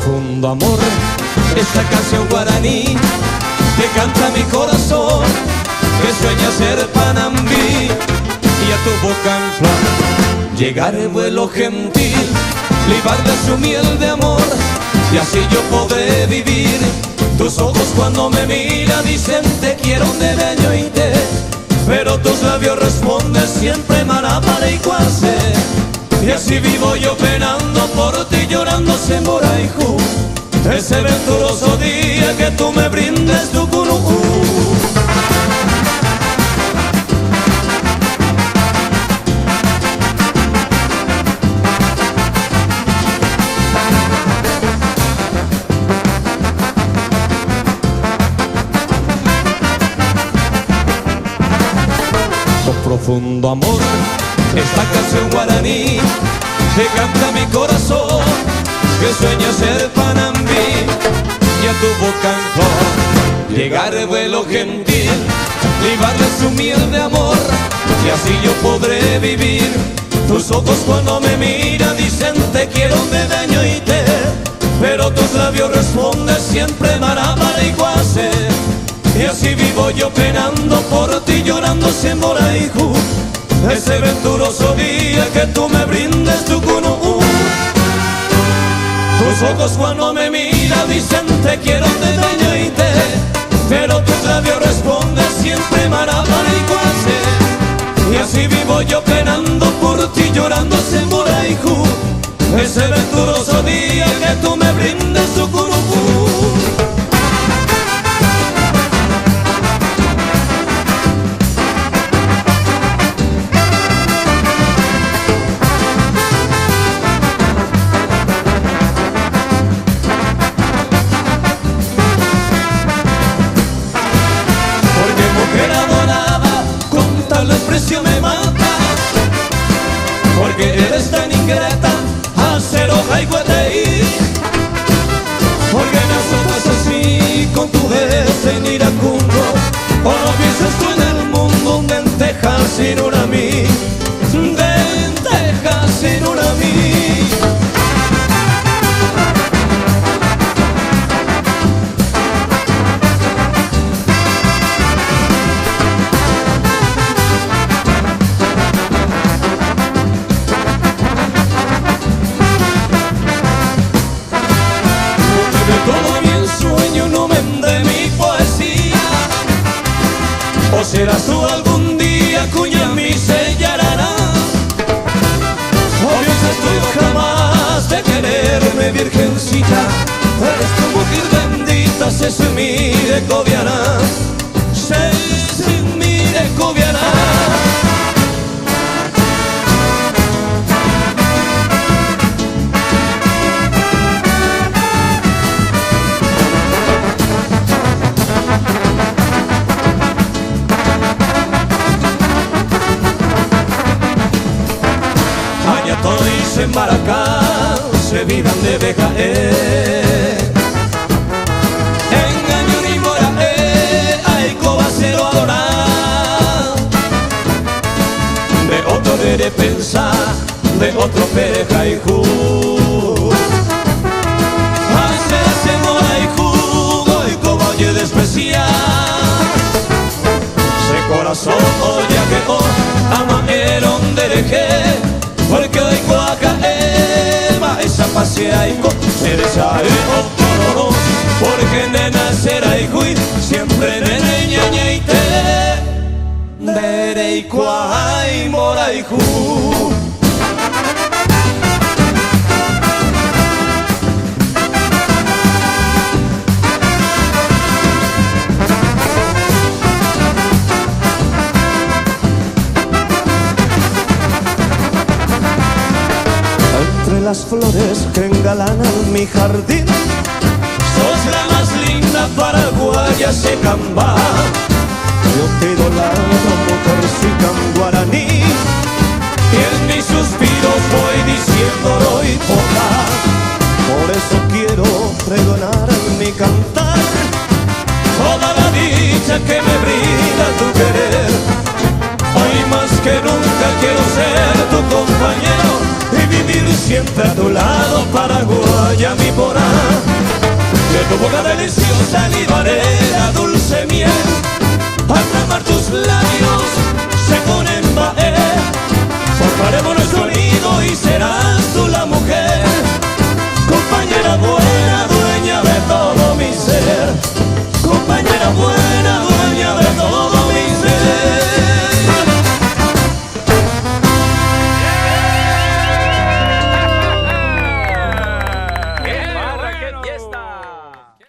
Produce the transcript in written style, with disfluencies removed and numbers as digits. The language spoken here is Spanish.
profundo amor, esta canción guaraní que canta mi corazón, que sueña ser Panambí y a tu boca en flor llegar el vuelo gentil, libarle su miel de amor y así yo podré vivir. Tus ojos cuando me miran dicen te quiero de daño y te, pero tus labios responden siempre marapara y cuase. Y así vivo yo penando por ti, llorando sin Moraiju, ese venturoso día que tú me brindes tu curucú. Con profundo amor, esta canción guaraní que canta mi corazón, que sueña ser Panambí y a tu boca en flor llegar el vuelo gentil, libarle su miel de amor y así yo podré vivir. Tus ojos cuando me miran dicen te quiero de daño y te, pero tus labios responden siempre marapara y cuase. Y así vivo yo penando por ti, llorando sin Moraiju, ese venturoso día que tú me brindes tu cunú. Tus ojos cuando me miran dicen te quiero de daño y te, pero tus labios responden siempre marapara y cuase. Y así vivo yo penando por ti, llorando sin Moraiju, ese venturoso día que tú me brindes tu cunú. Me mata, porque eres tan ingrata, acero jaiguateí, porque me azotas así con tu desdén iracundo. O no piensas tú en el mundo, lentejas sin una mí, lentejas sin una mí. ¿O serás tú algún día cuya mi sellará? ¿O piensas tú jamás de quererme, virgencita? Eres tu mujer bendita, se mi de cobiará, se mi de cobiará. En Maracá se vivan de Bejaé, engaño ni moraé, hay cobacero adorar. De otro debe pensar, de otro pereja y ju. Hacerse mora y jugo y como oye despreciar. Se corazón oye que o ama el ondereje, porque hoy coaca ema esa pasea y con se deshae o pororo, porque nena será y hui siempre nene ñaña y te dere y coa y mora y hu. Las flores que engalanan mi jardín, sos la más linda paraguaya secamba. Yo te idolatro, mujercita en guaraní, y en mis suspiros voy diciendo hoy poca. Por eso quiero pregonar mi cantar toda la dicha que me brinda tu querer. Hoy más que nunca quiero ser tu compañero y vivir vivir siempre a tu lado, paraguaya mi porá. De tu boca deliciosa libaré la dulce miel, al amar tus labios